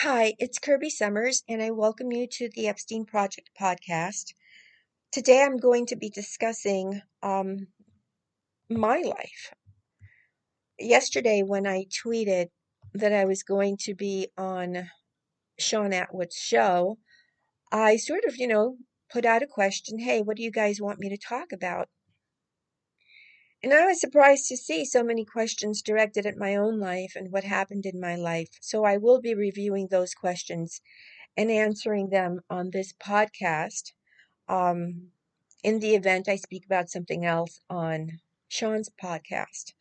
Hi, it's Kirby Summers, and I welcome you to the Epstein Project podcast. Today I'm going to be discussing my life. Yesterday, when I tweeted that I was going to be on Sean Atwood's show, I sort of, put out a question. Hey, what do you guys want me to talk about? And I was surprised to see so many questions directed at my own life and what happened in my life. So I will be reviewing those questions and answering them on this podcast. Um, in the event I speak about something else on Sean's podcast.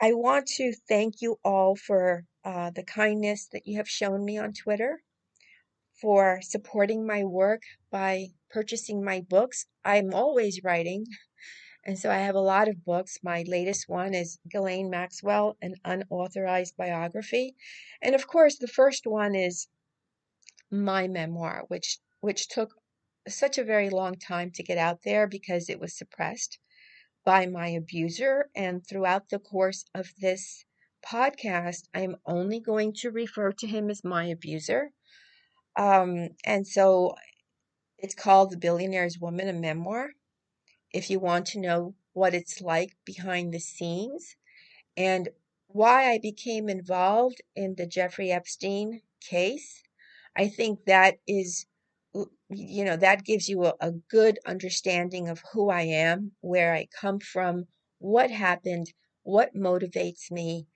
I want to thank you all for the kindness that you have shown me on Twitter, for supporting my work by purchasing my books. I'm always writing, and so I have a lot of books. My latest one is Ghislaine Maxwell, an unauthorized biography. And of course, the first one is my memoir, which took such a very long time to get out there because it was suppressed by my abuser. And throughout the course of this podcast, I'm only going to refer to him as my abuser. And so it's called The Billionaire's Woman, a Memoir. If you want to know what it's like behind the scenes and why I became involved in the Jeffrey Epstein case, I think that is, that gives you a good understanding of who I am, where I come from, what happened, what motivates me,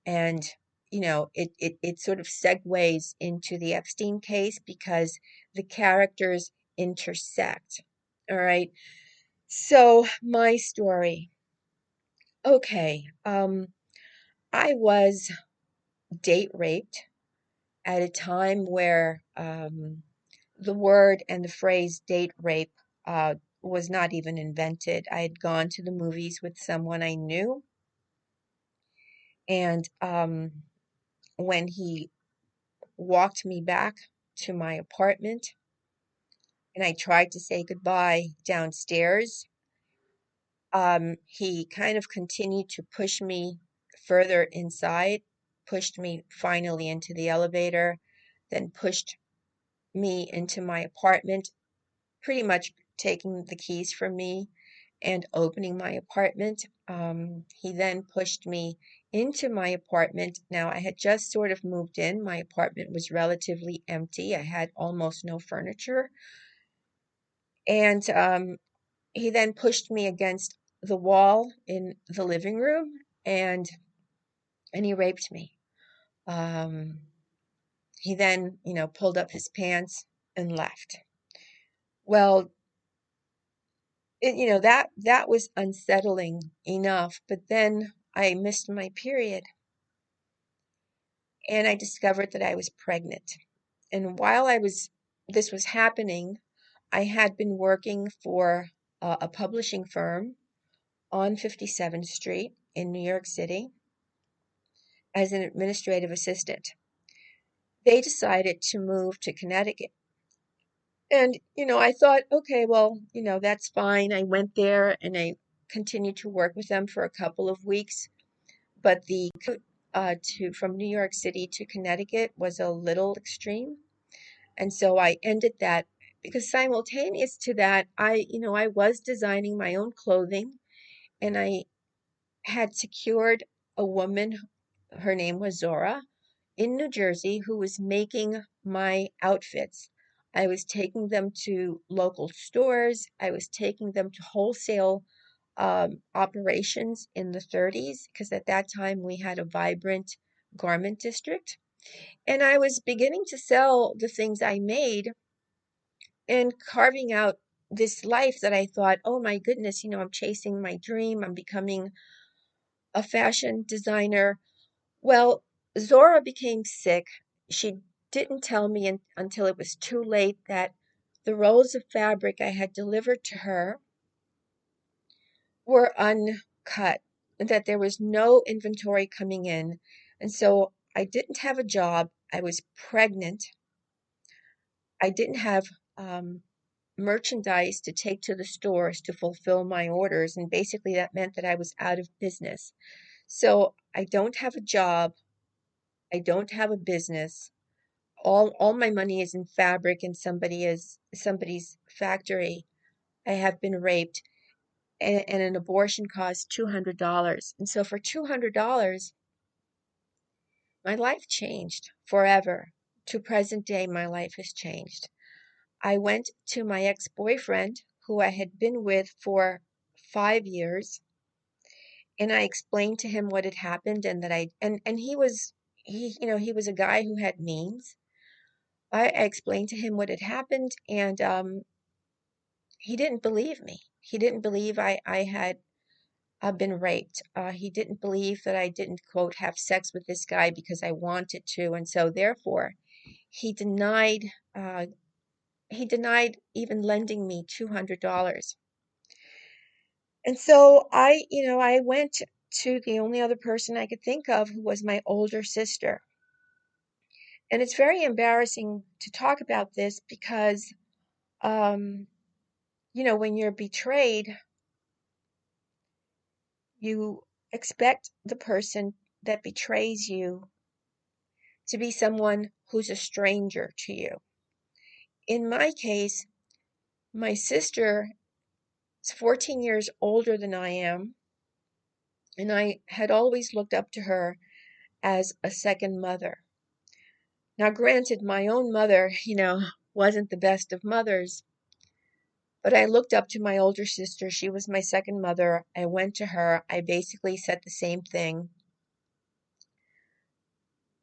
and it sort of segues into the Epstein case because the characters intersect. All right. So my story. Okay. I was date raped at a time where the word and the phrase date rape was not even invented. I had gone to the movies with someone I knew, and when he walked me back to my apartment and I tried to say goodbye downstairs, he kind of continued to push me further inside, pushed me finally into the elevator, then pushed me into my apartment, pretty much taking the keys from me and opening my apartment. He then pushed me into my apartment. Now, I had just sort of moved in. My apartment was relatively empty. I had almost no furniture. And he then pushed me against the wall in the living room and he raped me. Um, he then, pulled up his pants and left. Well, that was unsettling enough, but then I missed my period and I discovered that I was pregnant. And while this was happening, I had been working for a publishing firm on 57th Street in New York City as an administrative assistant. They decided to move to Connecticut. And, I thought, okay, well, that's fine. I went there and I continued to work with them for a couple of weeks. But the commute to from New York City to Connecticut was a little extreme. And so I ended that because simultaneous to that, I was designing my own clothing and I had secured a woman, her name was Zora, in New Jersey who was making my outfits. I was taking them to local stores. I was taking them to wholesale operations in the 30s because at that time we had a vibrant garment district. And I was beginning to sell the things I made and carving out this life that I thought, oh my goodness, I'm chasing my dream. I'm becoming a fashion designer. Well, Zora became sick. She didn't tell me until it was too late that the rolls of fabric I had delivered to her were uncut, and that there was no inventory coming in. And so I didn't have a job. I was pregnant. I didn't have merchandise to take to the stores to fulfill my orders. And basically, that meant that I was out of business. So I don't have a job. I don't have a business. All my money is in fabric in somebody's factory. I have been raped, and an abortion costs $200. And so for $200, my life changed forever. To present day, my life has changed. I went to my ex-boyfriend, who I had been with for 5 years, and I explained to him what had happened, and that and he was a guy who had means. I explained to him what had happened, and he didn't believe me. He didn't believe I had been raped. He didn't believe that I didn't, quote, have sex with this guy because I wanted to, and so therefore he denied uh, he denied even lending me $200. And so I went to the only other person I could think of, who was my older sister. And it's very embarrassing to talk about this because, um, when you're betrayed, you expect the person that betrays you to be someone who's a stranger to you. In my case, my sister is 14 years older than I am, and I had always looked up to her as a second mother. Now, granted, my own mother, wasn't the best of mothers, but I looked up to my older sister. She was my second mother. I went to her. I basically said the same thing.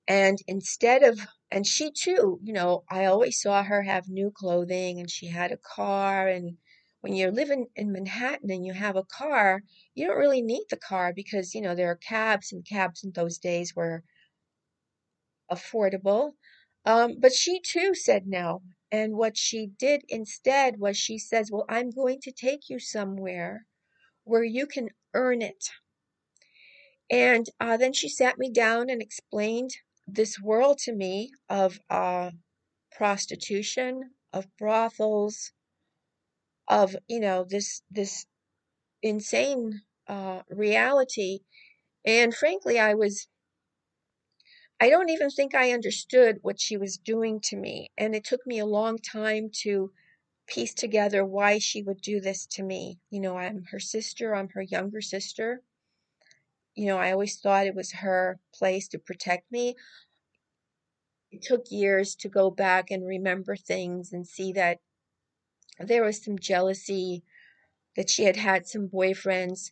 And and she too, I always saw her have new clothing, and she had a car. And when you're living in Manhattan and you have a car, you don't really need the car because, there are cabs, and cabs in those days were affordable. But she too said no. And what she did instead was she says, well, I'm going to take you somewhere where you can earn it. And then she sat me down and explained this world to me of prostitution, of brothels, of, this insane reality. And frankly, I don't even think I understood what she was doing to me. And it took me a long time to piece together why she would do this to me. I'm her sister, I'm her younger sister. I always thought it was her place to protect me. It took years to go back and remember things and see that there was some jealousy, that she had had some boyfriends.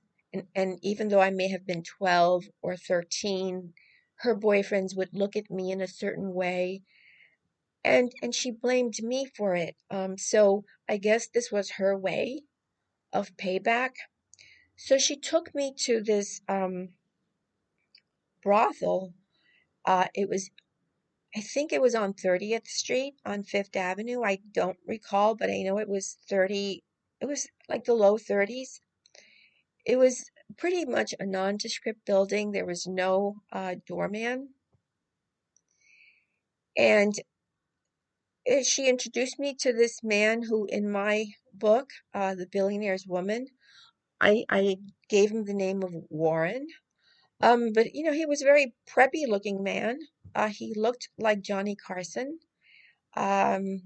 And even though I may have been 12 or 13, her boyfriends would look at me in a certain way. And she blamed me for it. So I guess this was her way of payback. So she took me to this brothel. I think it was on 30th Street on Fifth Avenue. I don't recall, but I know it was 30. It was like the low 30s. It was pretty much a nondescript building. There was no doorman. And she introduced me to this man who, in my book, The Billionaire's Woman, I gave him the name of Warren. But he was a very preppy looking man. He looked like Johnny Carson. Um,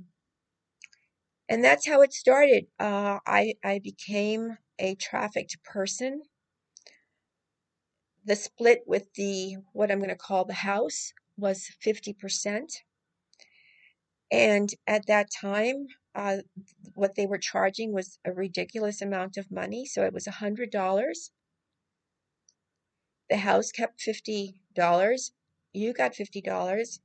and that's how it started. I became a trafficked person. The split with the what I'm going to call the house was 50%. And at that time, what they were charging was a ridiculous amount of money. So it was $100. The house kept $50. You got $50.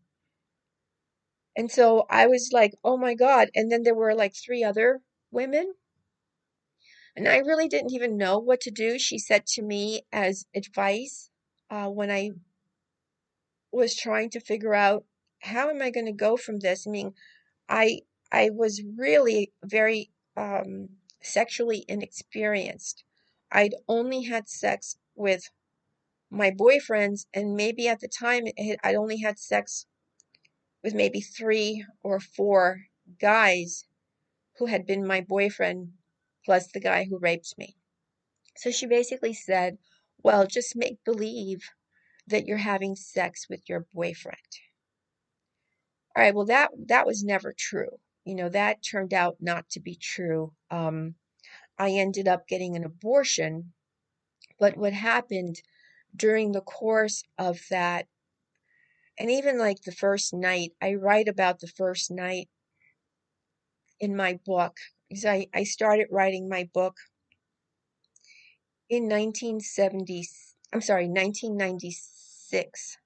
And so I was like, oh my God. And then there were like three other women. And I really didn't even know what to do. She said to me as advice, when I was trying to figure out, how am I going to go from this? I mean, I I was really very sexually inexperienced. I'd only had sex with my boyfriends, and maybe at the time I'd only had sex with maybe three or four guys who had been my boyfriend, plus the guy who raped me. So she basically said, well, just make believe that you're having sex with your boyfriend. All right, well that was never true. That turned out not to be true. I ended up getting an abortion, but what happened during the course of that, and even like the first night, I write about the first night in my book, because I started writing my book in 1970, I'm sorry, 1996.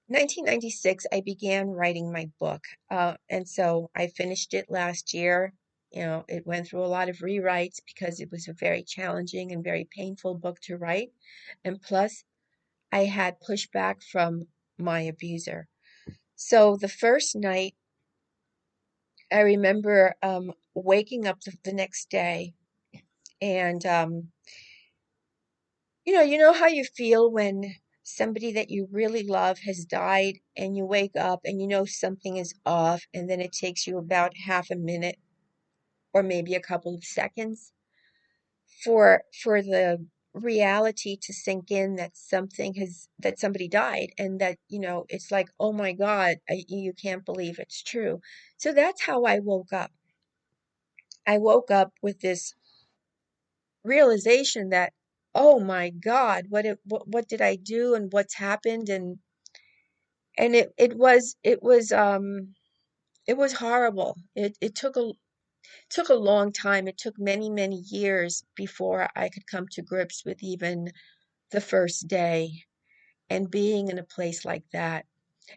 1996, I began writing my book. And so I finished it last year. It went through a lot of rewrites because it was a very challenging and very painful book to write. And plus, I had pushback from my abuser. So the first night, I remember waking up the next day, and you know how you feel when somebody that you really love has died, and you wake up and you know something is off, and then it takes you about half a minute or maybe a couple of seconds for the reality to sink in that somebody died, and that it's like, oh my God, you can't believe it's true. So that's how I woke up. I woke up with this realization that, oh my God, what did I do, and what's happened? And it was horrible. It took a long time. It took many, many years before I could come to grips with even the first day and being in a place like that.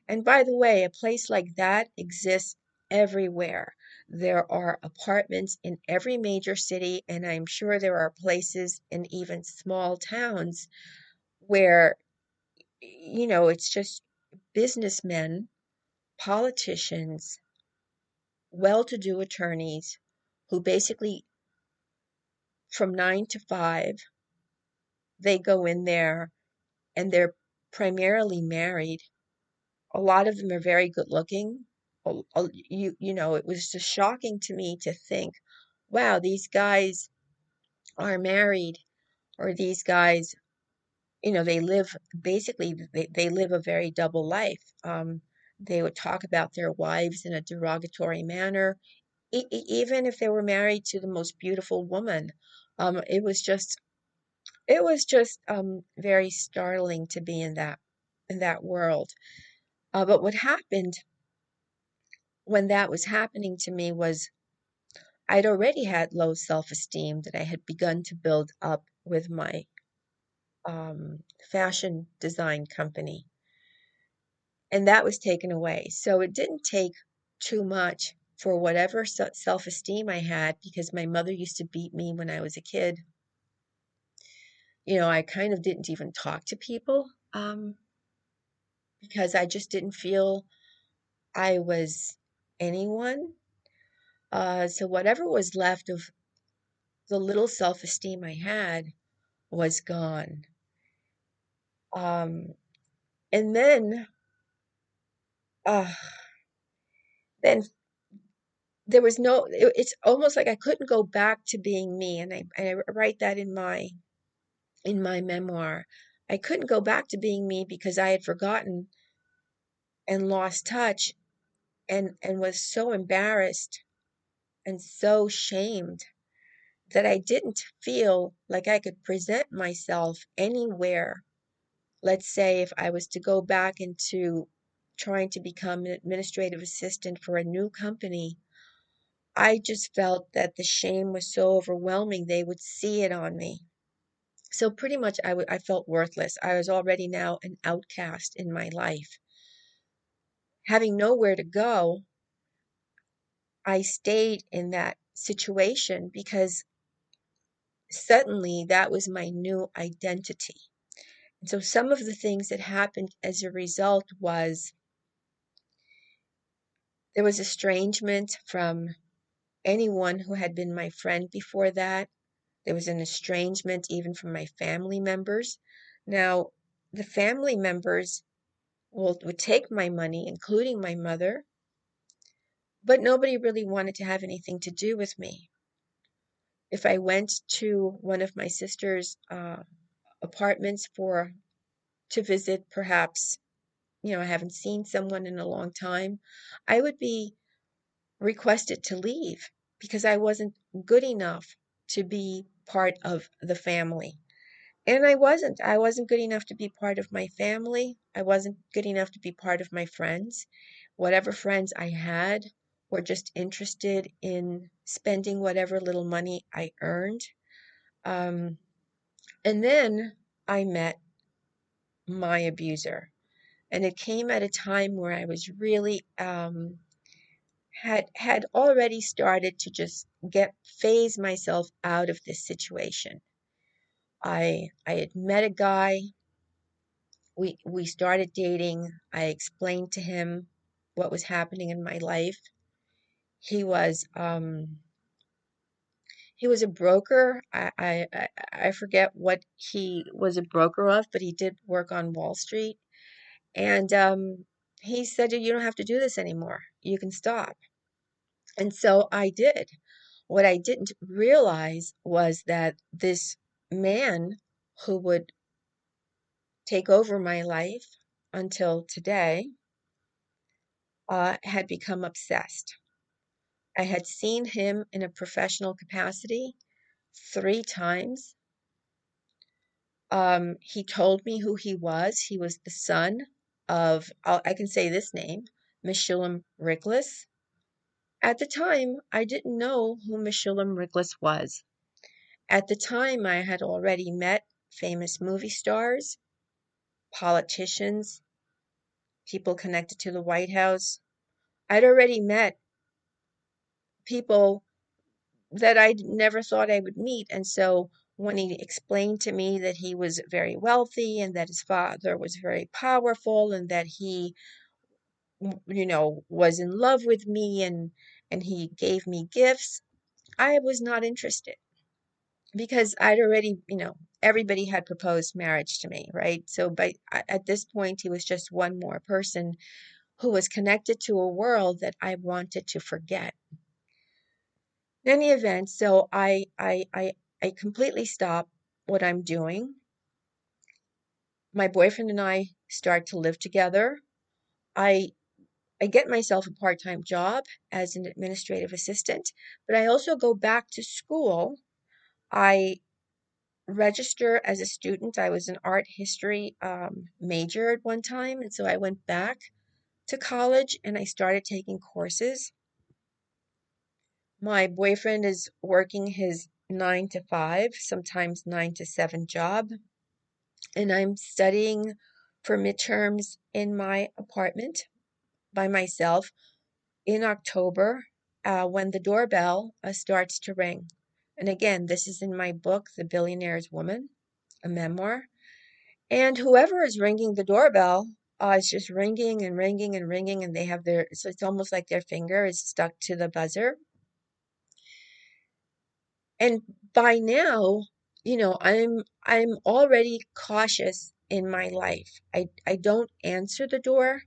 And by the way, a place like that exists everywhere. There are apartments in every major city, and I'm sure there are places in even small towns where, it's just businessmen, politicians, well-to-do attorneys who basically, from 9 to 5, they go in there and they're primarily married. A lot of them are very good looking. It was just shocking to me to think, wow, these guys are married, or these guys, they live, basically, they live a very double life. They would talk about their wives in a derogatory manner, even if they were married to the most beautiful woman. It was just very startling to be in that world. But what happened when that was happening to me was I'd already had low self-esteem that I had begun to build up with my fashion design company, and that was taken away. So it didn't take too much for whatever self-esteem I had, because my mother used to beat me when I was a kid. I kind of didn't even talk to people, because I just didn't feel I was anyone. So whatever was left of the little self-esteem I had was gone. Um, and uh, then there was it's almost like I couldn't go back to being me. And I write that in my memoir. I couldn't go back to being me because I had forgotten and lost touch, and was so embarrassed and so shamed that I didn't feel like I could present myself anywhere. Let's say if I was to go back into trying to become an administrative assistant for a new company, I just felt that the shame was so overwhelming, they would see it on me. So pretty much I felt worthless. I was already now an outcast in my life. Having nowhere to go, I stayed in that situation because suddenly that was my new identity. And so some of the things that happened as a result was there was estrangement from anyone who had been my friend before that. There was an estrangement even from my family members. Now, the family members would take my money, including my mother, but nobody really wanted to have anything to do with me. If I went to one of my sister's apartments to visit, perhaps, I haven't seen someone in a long time, I would be requested to leave because I wasn't good enough to be part of the family. And I wasn't. I wasn't good enough to be part of my family. I wasn't good enough to be part of my friends. Whatever friends I had were just interested in spending whatever little money I earned. Um, and then I met my abuser. And it came at a time where I was really had already started to just get phase myself out of this situation. I had met a guy. We started dating. I explained to him what was happening in my life. He was he was a broker. I forget what he was a broker of, but he did work on Wall Street. And he said, "You don't have to do this anymore. You can stop." And so I did. What I didn't realize was that this man who would take over my life until today had become obsessed. I had seen him in a professional capacity 3 times. He told me who he was. He was the son of, I can say this name, Meshulam Riklis. At the time, I didn't know who Meshulam Riklis was. At the time, I had already met famous movie stars, politicians, people connected to the White House. I'd already met people that I never thought I would meet. And so when he explained to me that he was very wealthy and that his father was very powerful and that he, was in love with me and he gave me gifts, I was not interested because I'd already, everybody had proposed marriage to me, right? So at this point, he was just one more person who was connected to a world that I wanted to forget. In any event, so I completely stop what I'm doing. My boyfriend and I start to live together. I I get myself a part-time job as an administrative assistant, but I also go back to school. I register as a student. I was an art history major at one time, and so I went back to college and I started taking courses. My boyfriend is working his 9 to 5, sometimes 9 to 7 job, and I'm studying for midterms in my apartment by myself in October when the doorbell starts to ring. And again, this is in my book, The Billionaire's Woman, a memoir. And whoever is ringing the doorbell is just ringing and ringing and ringing, and they have so it's almost like their finger is stuck to the buzzer. And by now, I'm already cautious in my life. I don't answer the door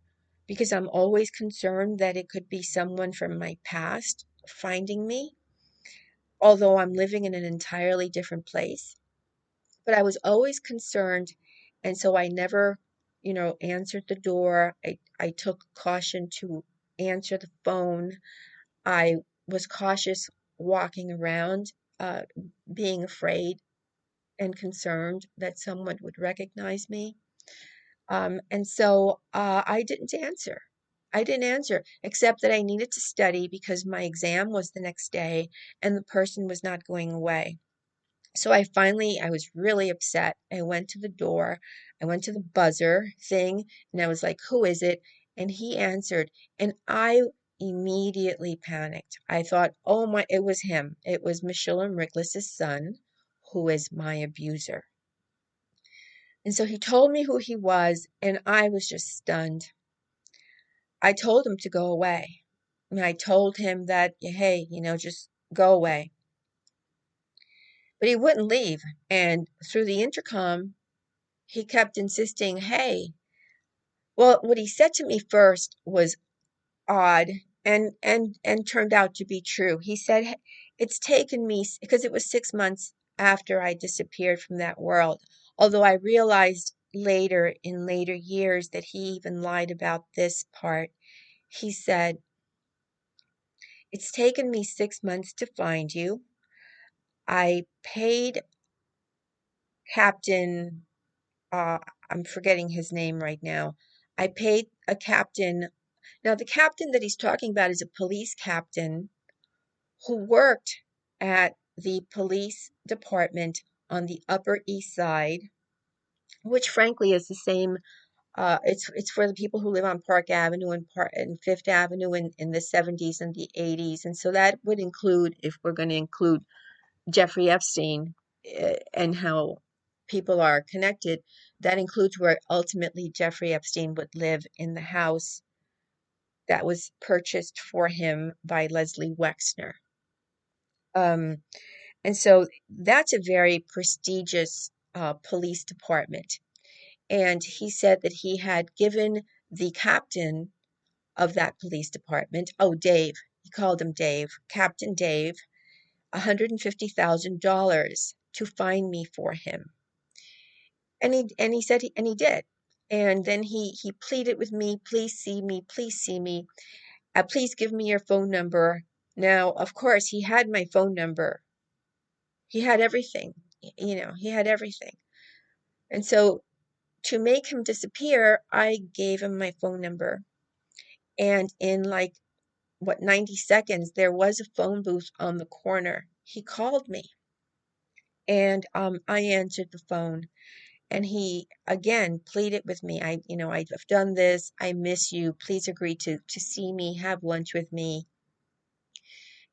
because I'm always concerned that it could be someone from my past finding me, although I'm living in an entirely different place. But I was always concerned, and so I never, answered the door. I took caution to answer the phone. I was cautious walking around, uh, being afraid and concerned that someone would recognize me. And so I didn't answer. I didn't answer, except that I needed to study because my exam was the next day and the person was not going away. So I was really upset. I went to the door, I went to the buzzer thing, and I was like, "Who is it?" And he answered, and I immediately panicked. I thought, "Oh my, it was him. It was Meshulam Riklis' son, who is my abuser." And so he told me who he was, and I was just stunned. I told him to go away. And I told him that, hey, just go away. But he wouldn't leave. And through the intercom, he kept insisting, hey, well, what he said to me first was odd and turned out to be true. He said, it's taken me, because it was 6 months after I disappeared from that world. Although I realized, later, in later years, that he even lied about this part. He said, "It's taken me 6 months to find you. I paid Captain, uh, I'm forgetting his name right now. I paid a captain." Now, the captain that he's talking about is a police captain who worked at the police department on the Upper East Side, which frankly is the same. It's for the people who live on Park Avenue and Fifth Avenue in the 70s and the 80s, and so that would include, if we're going to include Jeffrey Epstein, and how people are connected, that includes where ultimately Jeffrey Epstein would live, in the house that was purchased for him by Leslie Wexner. Um, and so that's a very prestigious police department. And he said that he had given the captain of that police department, oh, Dave, he called him Dave, Captain Dave, $150,000 to find me for him. And he said and he did. And then he pleaded with me, "Please see me, please see me. Please give me your phone number." Now, of course, he had my phone number. He had everything. He had everything. And so to make him disappear, I gave him my phone number. And in like, 90 seconds, there was a phone booth on the corner. He called me, and I answered the phone. And he again pleaded with me. I've done this. I miss you. Please agree to see me, have lunch with me.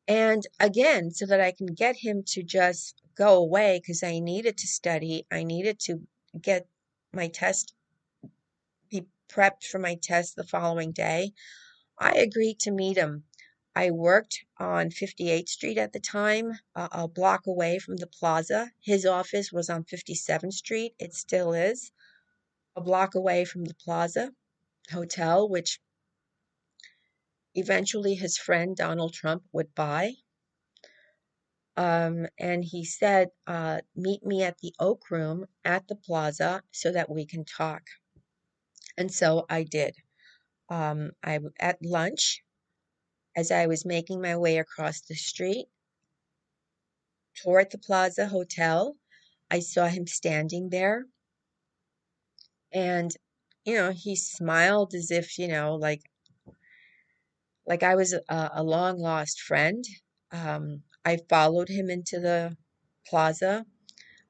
And again, so that I can get him to just go away, because I needed to study. I needed to get my test, be prepped for my test the following day. I agreed to meet him. I worked on 58th Street at the time, a block away from the plaza. His office was on 57th Street. It still is, a block away from the Plaza Hotel, which eventually his friend Donald Trump would buy. And he said, "Meet me at the Oak Room at the Plaza so that we can talk." And so I did. At lunch, as I was making my way across the street toward the Plaza Hotel, I saw him standing there, and he smiled as if, like I was a long lost friend. I followed him into the plaza.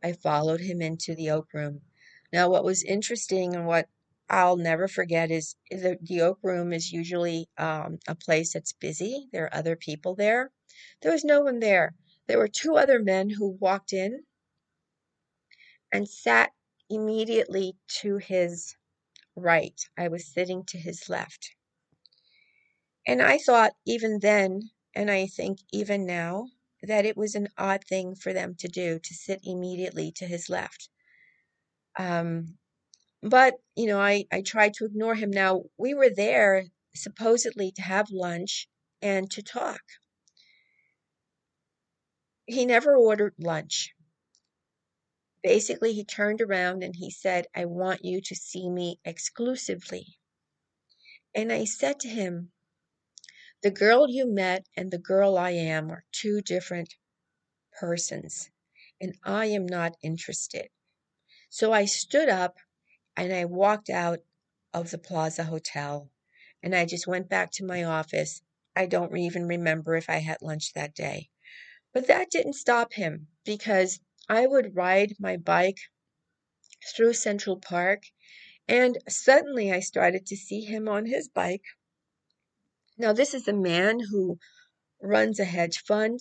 I followed him into the Oak Room. Now, what was interesting and what I'll never forget is the Oak Room is usually a place that's busy. There are other people there. There was no one there. There were two other men who walked in and sat immediately to his right. I was sitting to his left. And I thought even then, and I think even now, that it was an odd thing for them to do, to sit immediately to his left. Um, but, I tried to ignore him. Now, we were there supposedly to have lunch and to talk. He never ordered lunch. Basically, he turned around and he said, "I want you to see me exclusively." And I said to him, "The girl you met and the girl I am are two different persons, and I am not interested." So I stood up and I walked out of the Plaza Hotel, and I just went back to my office. I don't even remember if I had lunch that day. But that didn't stop him, because I would ride my bike through Central Park, and suddenly I started to see him on his bike. Now, this is a man who runs a hedge fund,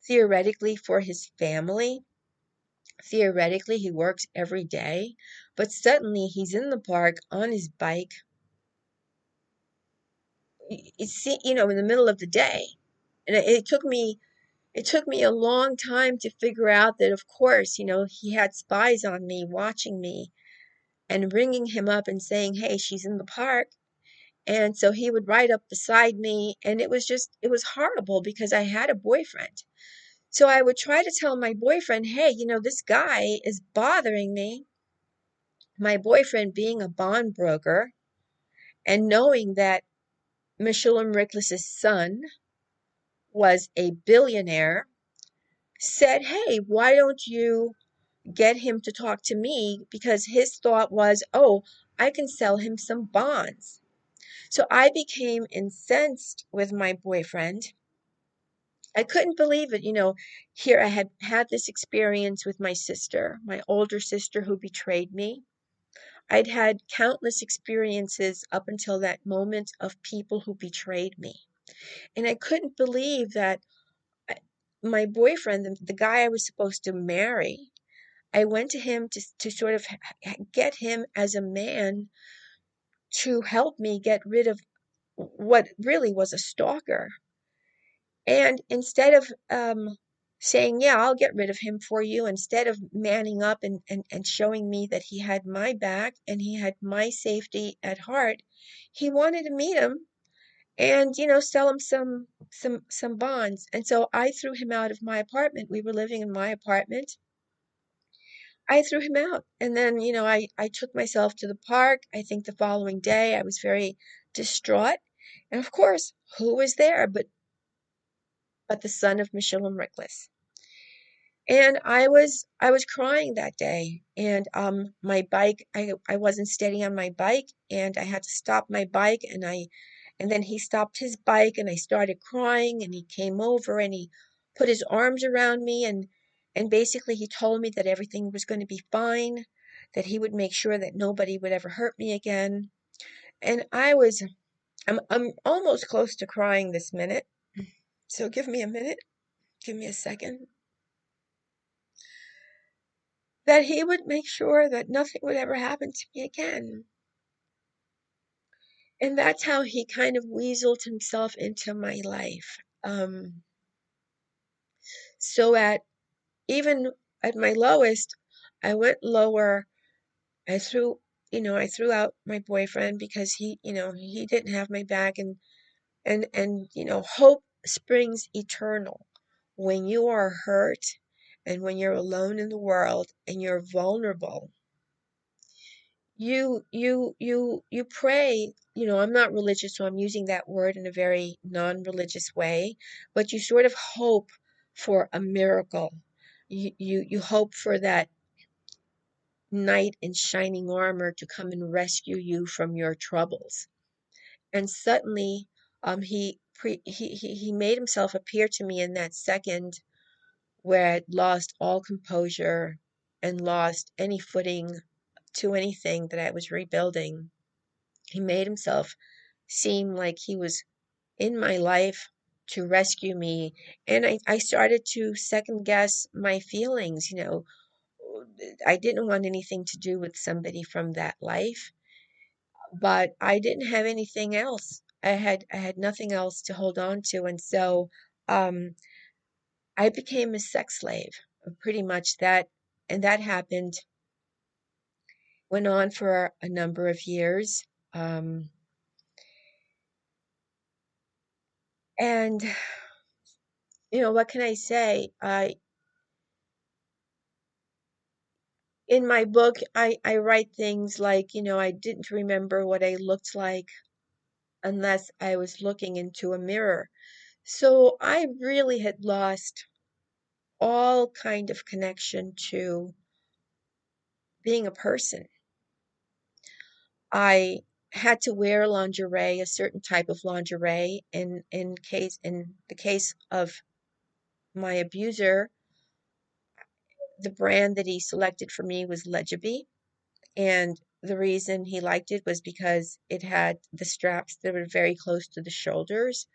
theoretically for his family. Theoretically, he works every day, but suddenly he's in the park on his bike, in the middle of the day. And it took me a long time to figure out that, of course, he had spies on me, watching me and ringing him up and saying, "Hey, she's in the park." And so he would ride up beside me, and it was horrible, because I had a boyfriend. So I would try to tell my boyfriend, "Hey, this guy is bothering me." my boyfriend being a bond broker and knowing that Michelle Rickless's son was a billionaire, said, "Hey, why don't you get him to talk to me?" Because his thought was, "Oh, I can sell him some bonds." So I became incensed with my boyfriend. I couldn't believe it. Here I had had this experience with my sister, my older sister who betrayed me. I'd had countless experiences up until that moment of people who betrayed me. And I couldn't believe that I- my boyfriend, the guy I was supposed to marry, I went to him to sort of get him as a man to help me get rid of what really was a stalker. And instead of saying, "Yeah, I'll get rid of him for you," instead of manning up and showing me that he had my back and he had my safety at heart, he wanted to meet him and, sell him some bonds. And so I threw him out of my apartment. We were living in my apartment. I threw him out. And then, I took myself to the park. I think the following day I was very distraught. And of course, who was there but the son of Michelle Rickless? And I was crying that day. And my bike, I wasn't steady on my bike, and I had to stop my bike, and then he stopped his bike, and I started crying, and he came over and he put his arms around me, and basically he told me that everything was going to be fine, that he would make sure that nobody would ever hurt me again. And I'm almost close to crying this minute. So give me a minute, give me a second. That he would make sure that nothing would ever happen to me again. And that's how he kind of weaseled himself into my life. So even at my lowest, I went lower. I threw, I threw out my boyfriend because he didn't have my back, and hope springs eternal. When you are hurt and when you're alone in the world and you're vulnerable, you pray. I'm not religious, so I'm using that word in a very non-religious way, but you sort of hope for a miracle. You hope for that knight in shining armor to come and rescue you from your troubles. And suddenly he made himself appear to me in that second where I'd lost all composure and lost any footing to anything that I was rebuilding. He made himself seem like he was in my life to rescue me. And I started to second guess my feelings. I didn't want anything to do with somebody from that life, but I didn't have anything else. I had nothing else to hold on to. And so um, I became a sex slave, pretty much that. And that went on for a number of years. Um, and what can I say? In my book, I write things like, I didn't remember what I looked like unless I was looking into a mirror. So I really had lost all kind of connection to being a person. I had to wear lingerie, a certain type of lingerie. In the case of my abuser, the brand that he selected for me was Legibee. And the reason he liked it was because it had the straps that were very close to the shoulders.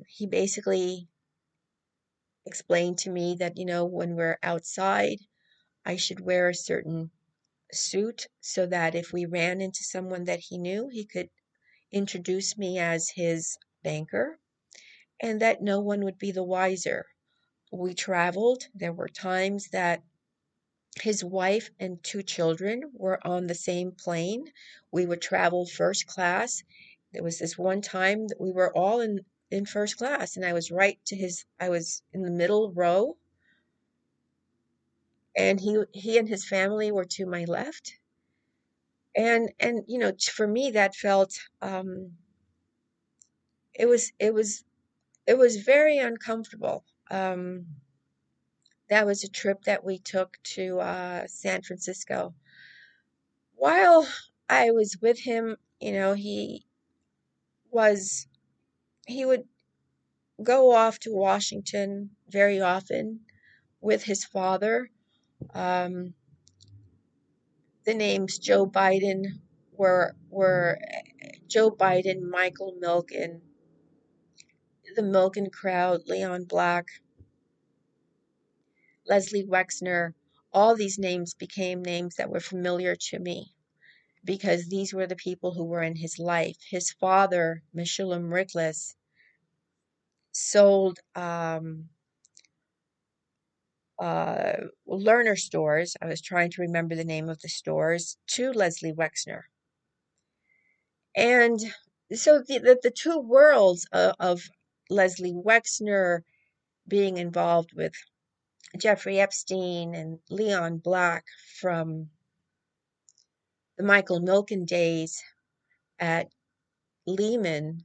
He basically explained to me that, when we're outside, I should wear a certain suit so that if we ran into someone that he knew, he could introduce me as his banker and that no one would be the wiser. We traveled. There were times that his wife and two children were on the same plane. We would travel first class. There was this one time that we were all in first class, and I was in the middle row, and he and his family were to my left. And for me that felt, it was it was it was very uncomfortable. That was a trip that we took to San Francisco. While I was with him, was he would go off to Washington very often with his father. Um, the names Joe Biden were Joe Biden, Michael Milken, the Milken crowd, Leon Black, Leslie Wexner. All these names became names that were familiar to me because these were the people who were in his life. His father, Meshulam Riklis, sold learner stores. I was trying to remember the name of the stores to Leslie Wexner. And so the two worlds of Leslie Wexner being involved with Jeffrey Epstein and Leon Black from the Michael Milken days at Lehman,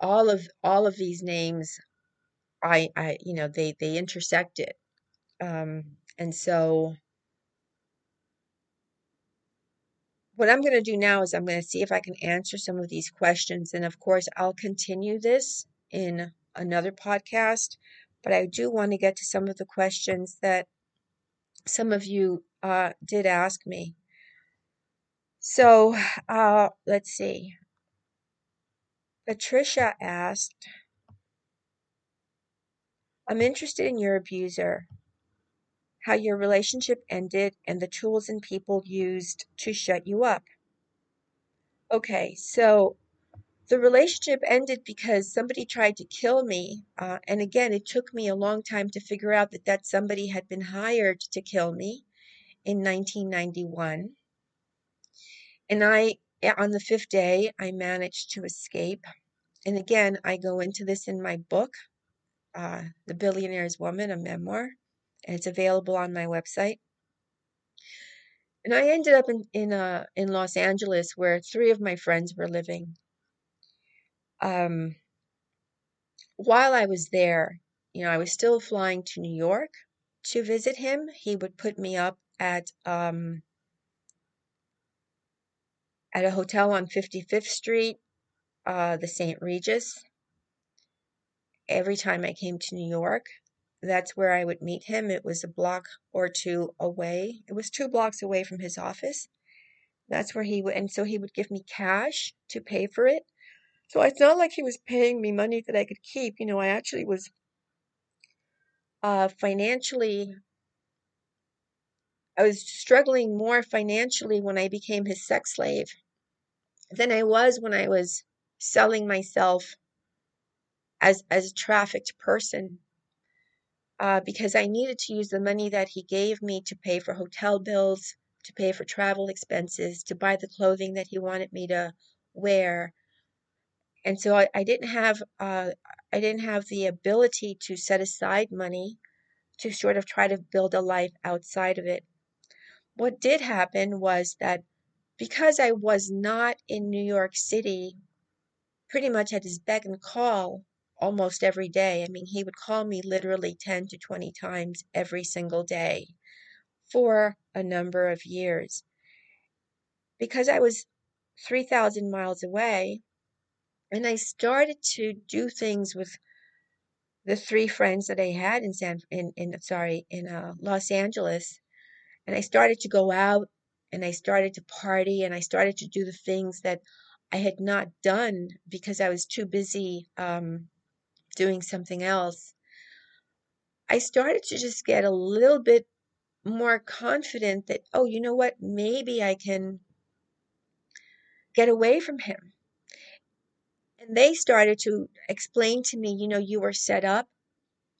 all of these names, they intersected. And so what I'm going to do now is I'm going to see if I can answer some of these questions. And of course, I'll continue this in another podcast. But I do want to get to some of the questions that some of you did ask me. So let's see. Patricia asked, I'm interested in your abuser, how your relationship ended, and the tools and people used to shut you up. Okay, so the relationship ended because somebody tried to kill me. And again, it took me a long time to figure out that somebody had been hired to kill me in 1991. And on the fifth day, I managed to escape. And again, I go into this in my book, The Billionaire's Woman, a memoir, and it's available on my website. And I ended up in Los Angeles where three of my friends were living. While I was there, I was still flying to New York to visit him. He would put me up at a hotel on 55th Street, the St. Regis. Every time I came to New York, that's where I would meet him. It was a block or two away. It was 2 blocks away from his office. That's where he would, and so he would give me cash to pay for it. So it's not like he was paying me money that I could keep. I actually was financially, I was struggling more financially when I became his sex slave than I was when I was selling myself as a trafficked person, because I needed to use the money that he gave me to pay for hotel bills, to pay for travel expenses, to buy the clothing that he wanted me to wear. And so I didn't have the ability to set aside money to sort of try to build a life outside of it. What did happen was that because I was not in New York City, pretty much at his beck and call almost every day. I mean, he would call me literally 10 to 20 times every single day for a number of years. Because I was 3,000 miles away, and I started to do things with the three friends that I had in Los Angeles, and I started to go out and I started to party and I started to do the things that I had not done because I was too busy doing something else. I started to just get a little bit more confident that, oh, you know what? Maybe I can get away from him. And they started to explain to me, you were set up.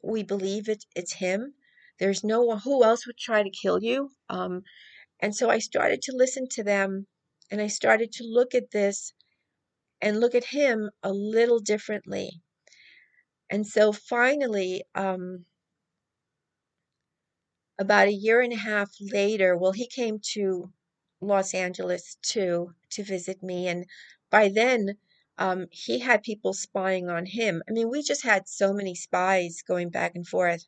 We believe it's him. There's no one who else would try to kill you. And so I started to listen to them and I started to look at this and look at him a little differently. And so finally, about a year and a half later, well, he came to Los Angeles to visit me, and by then, he had people spying on him. I mean, we just had so many spies going back and forth.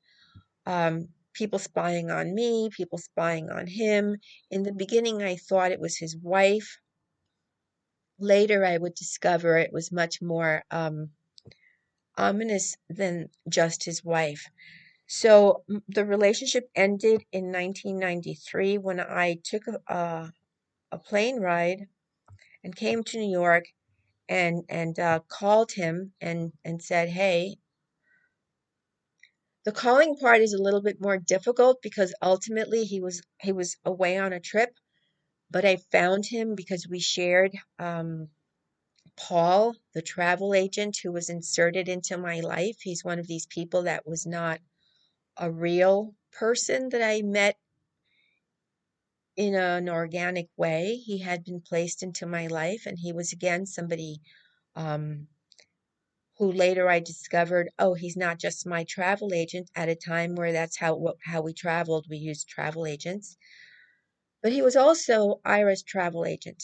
People spying on me, people spying on him. In the beginning, I thought it was his wife. Later, I would discover it was much more ominous than just his wife. So the relationship ended in 1993 when I took a plane ride and came to New York and called him and said, "Hey." The calling part is a little bit more difficult because ultimately he was away on a trip, but I found him because we shared Paul, the travel agent who was inserted into my life. He's one of these people that was not a real person that I met in an organic way. He had been placed into my life, and he was again somebody um, who later I discovered, oh, he's not just my travel agent at a time where that's how we traveled. We used travel agents, but he was also Ira's travel agent.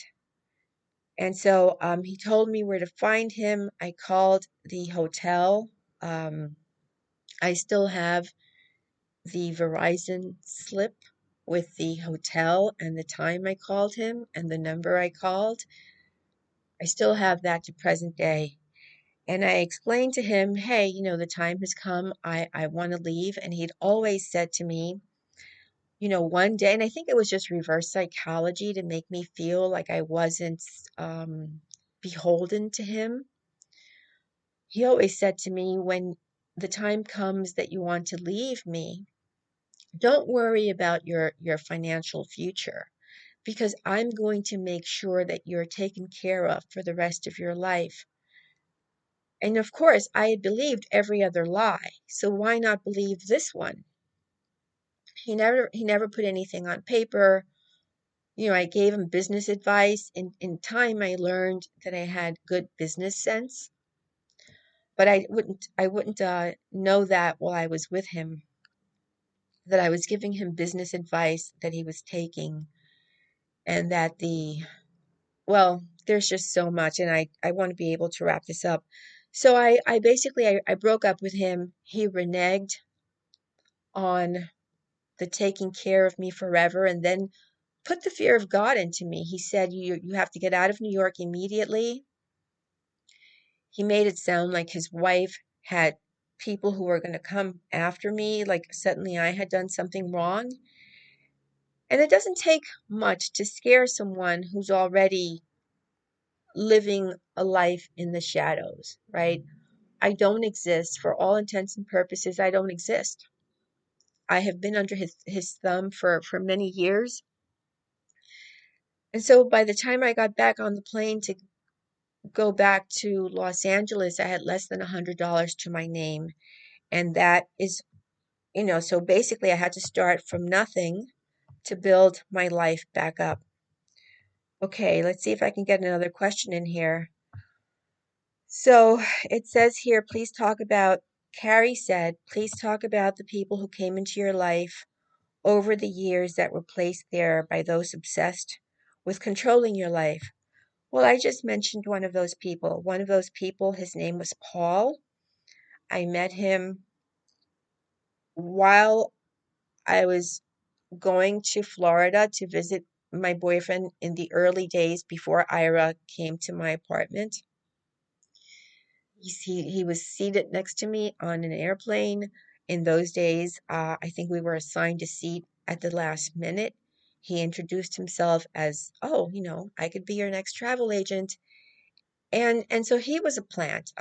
And so he told me where to find him. I called the hotel. Um, I still have the Verizon slip with the hotel and the time I called him and the number I called. I still have that to present day. And I explained to him, hey, the time has come. I want to leave. And he'd always said to me, one day, and I think it was just reverse psychology to make me feel like I wasn't beholden to him. He always said to me, when the time comes that you want to leave me, don't worry about your financial future because I'm going to make sure that you're taken care of for the rest of your life. And of course, I had believed every other lie, so why not believe this one? He never put anything on paper. I gave him business advice. In time, I learned that I had good business sense, but I wouldn't know that while I was with him, that I was giving him business advice that he was taking, and that well, there's just so much, and I want to be able to wrap this up. So I basically I broke up with him. He reneged on the taking care of me forever, and then put the fear of God into me. He said, you have to get out of New York immediately. He made it sound like his wife had people who were going to come after me, like suddenly I had done something wrong. And it doesn't take much to scare someone who's already living a life in the shadows, right? I don't exist. For all intents and purposes, I don't exist. I have been under his thumb for many years. And so by the time I got back on the plane to go back to Los Angeles, I had less than $100 to my name. And that is, so basically I had to start from nothing to build my life back up. Okay, let's see if I can get another question in here. So it says here, Carrie said, please talk about the people who came into your life over the years that were placed there by those obsessed with controlling your life. Well, I just mentioned one of those people. One of those people, his name was Paul. I met him while I was going to Florida to visit my boyfriend in the early days before Ira came to my apartment. He was seated next to me on an airplane. In those days, I think we were assigned a seat at the last minute. He introduced himself as, oh, I could be your next travel agent. And so he was a plant.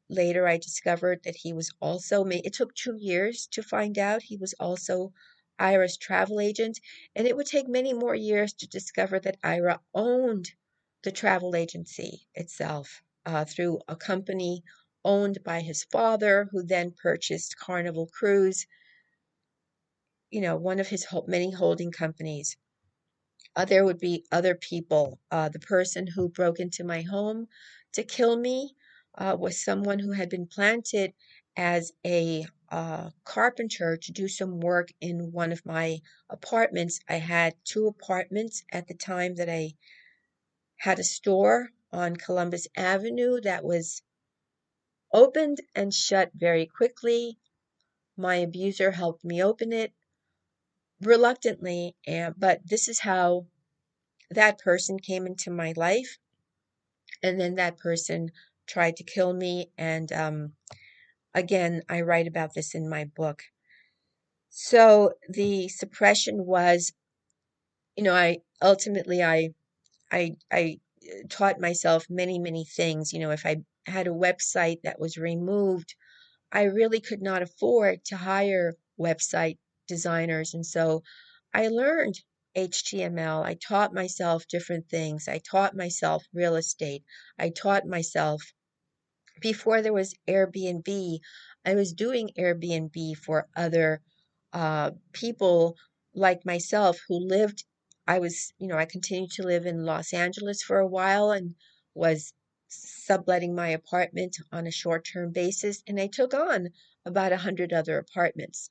Later, I discovered that he was also, it took 2 years to find out he was also Ira's travel agent. And it would take many more years to discover that Ira owned the travel agency itself through a company owned by his father, who then purchased Carnival Cruise, one of his many holding companies. There would be other people. The person who broke into my home to kill me was someone who had been planted as a carpenter to do some work in one of my apartments. I had two apartments at the time that I had a store on Columbus Avenue that was opened and shut very quickly. My abuser helped me open it reluctantly, but this is how that person came into my life, and then that person tried to kill me. And again, I write about this in my book. So the suppression was, I ultimately I taught myself many things. If I had a website that was removed, I really could not afford to hire website designers. And so I learned HTML. I taught myself different things. I taught myself real estate. I taught myself before there was Airbnb, I was doing Airbnb for other people like myself who lived. I continued to live in Los Angeles for a while and was subletting my apartment on a short-term basis. And I took on about 100 other apartments.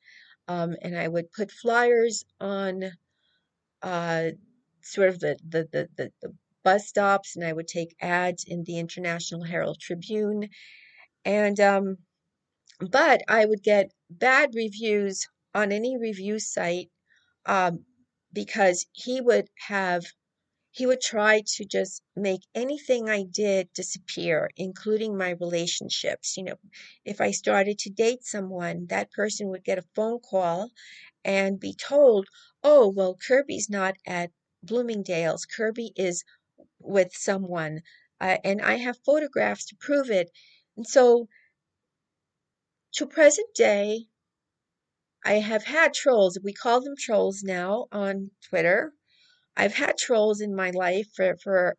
And I would put flyers on uh, sort of the bus stops, and I would take ads in the International Herald Tribune, and but I would get bad reviews on any review site, um, because he would try to just make anything I did disappear, including my relationships. If I started to date someone, that person would get a phone call and be told, "Oh, well, Kirby's not at Bloomingdale's. Kirby is with someone," and I have photographs to prove it. And so to present day, I have had trolls. We call them trolls now on Twitter. I've had trolls in my life for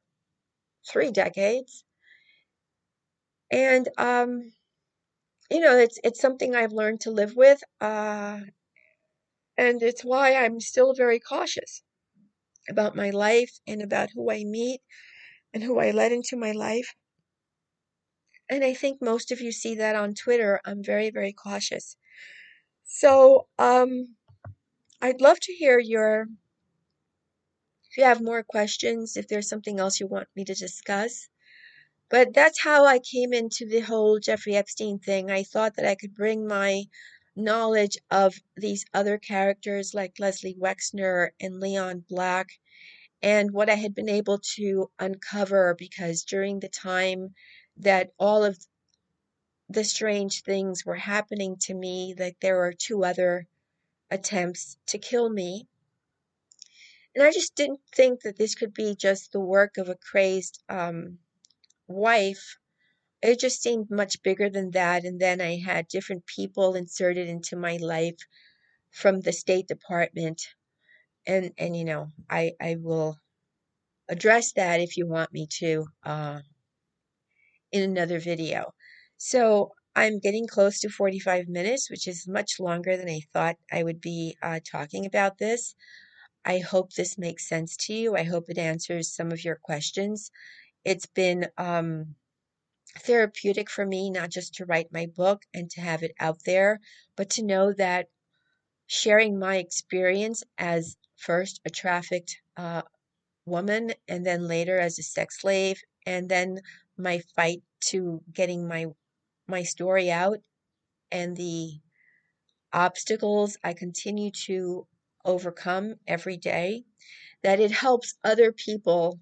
3 decades. And it's something I've learned to live with. And it's why I'm still very cautious about my life and about who I meet and who I let into my life. And I think most of you see that on Twitter. I'm very cautious. So, I'd love to hear if you have more questions, if there's something else you want me to discuss. But that's how I came into the whole Jeffrey Epstein thing. I thought that I could bring my knowledge of these other characters like Leslie Wexner and Leon Black and what I had been able to uncover, because during the time that all of the strange things were happening to me, that there were two other attempts to kill me. And I just didn't think that this could be just the work of a crazed wife. It just seemed much bigger than that. And then I had different people inserted into my life from the State Department. And I will address that if you want me to in another video. So I'm getting close to 45 minutes, which is much longer than I thought I would be talking about this. I hope this makes sense to you. I hope it answers some of your questions. It's been therapeutic for me, not just to write my book and to have it out there, but to know that sharing my experience as first a trafficked woman, and then later as a sex slave, and then my fight to getting my story out, and the obstacles I continue to overcome every day, that it helps other people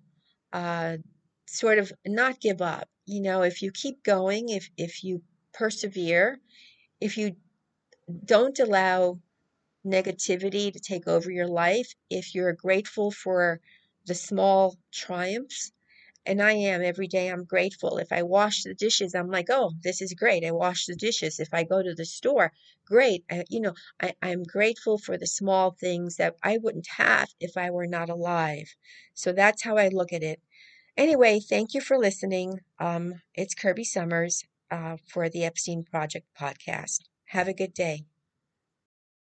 uh, sort of not give up. If you keep going, if you persevere, if you don't allow negativity to take over your life, if you're grateful for the small triumphs, and I am every day, I'm grateful. If I wash the dishes, I'm like, oh, this is great. I wash the dishes. If I go to the store, great. I'm grateful for the small things that I wouldn't have if I were not alive. So that's how I look at it. Anyway, thank you for listening. It's Kirby Summers for the Epstein Project podcast. Have a good day.